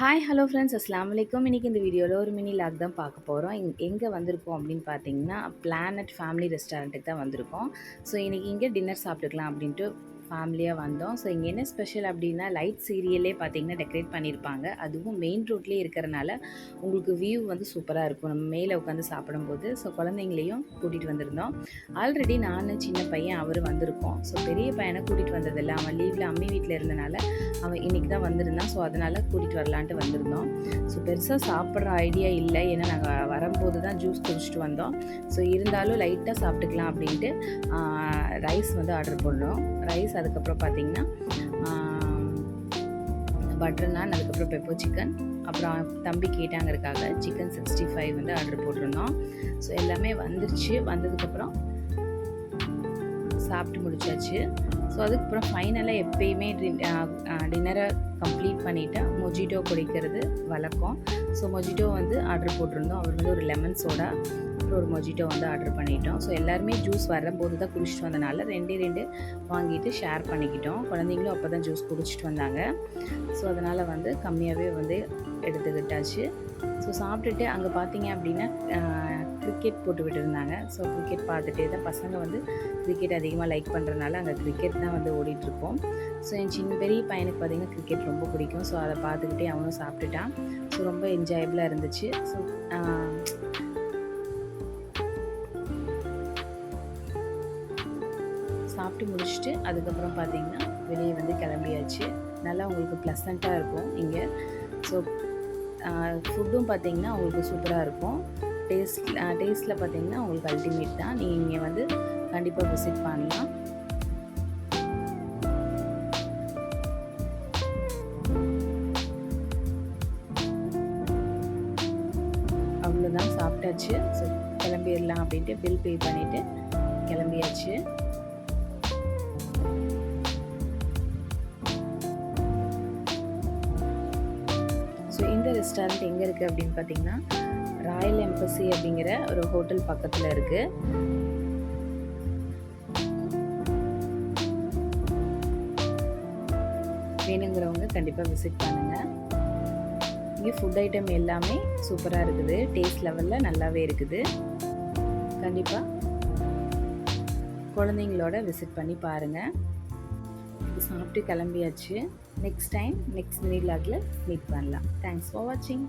Hi hello friends அஸ்ஸலாமு அலைக்கும். இன்றைக்கி இந்த வீடியோவில் ஒரு மினி லாக் தான் பார்க்க போகிறோம். எங்கே வந்திருக்கோம் அப்படின்னு பார்த்தீங்கன்னா, பிளானட் ஃபேமிலி ரெஸ்டாரண்ட்டுக்கு தான் வந்திருக்கோம். ஸோ இன்றைக்கி இங்கே டின்னர் சாப்பிட்டுக்கலாம் அப்படின்ட்டு ஃபேமிலியாக வந்தோம். ஸோ இங்கே என்ன ஸ்பெஷல் அப்படின்னா, லைட் சீரியலே பார்த்தீங்கன்னா டெக்கரேட் பண்ணியிருப்பாங்க. அதுவும் மெயின் ரோட்லேயே இருக்கிறனால உங்களுக்கு வியூ வந்து சூப்பராக இருக்கும் நம்ம மேலே உட்காந்து சாப்பிடும்போது. ஸோ குழந்தைங்களையும் கூட்டிகிட்டு வந்திருந்தோம். ஆல்ரெடி நான் சின்ன பையன் அவர் வந்திருக்கோம். ஸோ பெரிய பையனை கூட்டிகிட்டு வந்ததில்லை. அவன் லீவில் அம்மி வீட்டில் இருந்தனால அவன் இன்றைக்கி தான் வந்திருந்தான். ஸோ அதனால் கூட்டிகிட்டு வரலான்ட்டு வந்திருந்தோம். ஸோ பெருசாக சாப்பிட்ற ஐடியா இல்லை, ஏன்னா நாங்கள் வரும்போது தான் ஜூஸ் குடிச்சிட்டு வந்தோம். ஸோ இருந்தாலும் லைட்டாக சாப்பிட்டுக்கலாம் அப்படின்ட்டு ரைஸ் வந்து ஆர்டர் பண்ணோம். ரைஸ், அதுக்கப்புறம் பார்த்திங்கன்னா பட்டர் நான், அதுக்கப்புறம் பெப்பர் சிக்கன், அப்புறம் தம்பி கேட்டாங்கிறதுக்காக சிக்கன் 65 வந்து ஆர்டர் போட்டிருந்தோம். ஸோ எல்லாமே வந்துருச்சு. வந்ததுக்கப்புறம் சாப்பிட்டு முடிச்சாச்சு. ஸோ அதுக்கப்புறம் ஃபைனலாக எப்பயுமே டின்னரை கம்ப்ளீட் பண்ணிவிட்டு மொஜிட்டோ குடிக்கிறது வழக்கம். ஸோ மொஜிட்டோ வந்து ஆர்டர் போட்டிருந்தோம். அவர் வந்து ஒரு லெமன் சோடா அப்புறம் ஒரு மொஜிட்டோ வந்து ஆர்டர் பண்ணிட்டோம். ஸோ எல்லாருமே ஜூஸ் வரும்போது தான் குடிச்சிட்டு வந்தனால 2 வாங்கிட்டு ஷேர் பண்ணிக்கிட்டோம். குழந்தைங்களும் அப்போ தான் ஜூஸ் குடிச்சிட்டு வந்தாங்க. ஸோ அதனால் வந்து கம்மியாகவே வந்து எடுத்துக்கிட்டாச்சு. ஸோ சாப்பிட்டுட்டு அங்கே பார்த்தீங்க அப்படின்னா கிரிக்கெட் போட்டு விட்டுருந்தாங்க. ஸோ கிரிக்கெட் பார்த்துட்டே தான், பசங்க வந்து கிரிக்கெட் அதிகமாக லைக் பண்ணுறதுனால அங்கே கிரிக்கெட் தான் வந்து ஓடிட்டுருக்கோம். ஸோ என் பெரிய பையனுக்கு பார்த்திங்கன்னா கிரிக்கெட் ரொம்ப பிடிக்கும். ஸோ அதை பார்த்துக்கிட்டே அவனும் சாப்பிட்டுட்டான். ஸோ ரொம்ப என்ஜாயபிளாக இருந்துச்சு. ஸோ சாப்பிட்டு முடிச்சுட்டு அதுக்கப்புறம் பார்த்திங்கன்னா வெளியே வந்து கிளம்பியாச்சு. நல்லா உங்களுக்கு ப்ளசண்ட்டாக இருக்கும் இங்கே. ஸோ ஃபுட்டும் பார்த்திங்கன்னா உங்களுக்கு சூப்பராக இருக்கும். டேஸ்ட்டில் பார்த்திங்கன்னா உங்களுக்கு அல்டிமேட் தான். நீங்கள் இங்கே வந்து கண்டிப்பாக விசிட் பண்ணலாம். அவ்வளோதான், சாப்பிட்டாச்சு. ஸோ கிளம்பிடலாம் அப்படின்ட்டு பில் பே பண்ணிவிட்டு கிளம்பியாச்சு. ஸோ இந்த ரெஸ்டாரண்ட் எங்கே இருக்குது அப்படின்னு பார்த்தீங்கன்னா, ராயல் எம்பசி அப்படிங்கிற ஒரு ஹோட்டல் பக்கத்தில் இருக்குது. வேணுங்கிறவங்க கண்டிப்பாக விசிட் பண்ணுங்கள். இங்கே ஃபுட் ஐட்டம் எல்லாமே சூப்பராக இருக்குது. டேஸ்ட் லெவலில் நல்லாவே இருக்குது. கண்டிப்பாக குழந்தைங்களோட விசிட் பண்ணி பாருங்கள். சாப்பிட்டு கிளம்பியாச்சு. நெக்ஸ்ட் டைம் நெக்ஸ்ட் மினி வ்ளாகில் மீட் பண்ணலாம். தேங்க்ஸ் ஃபார் வாட்சிங்.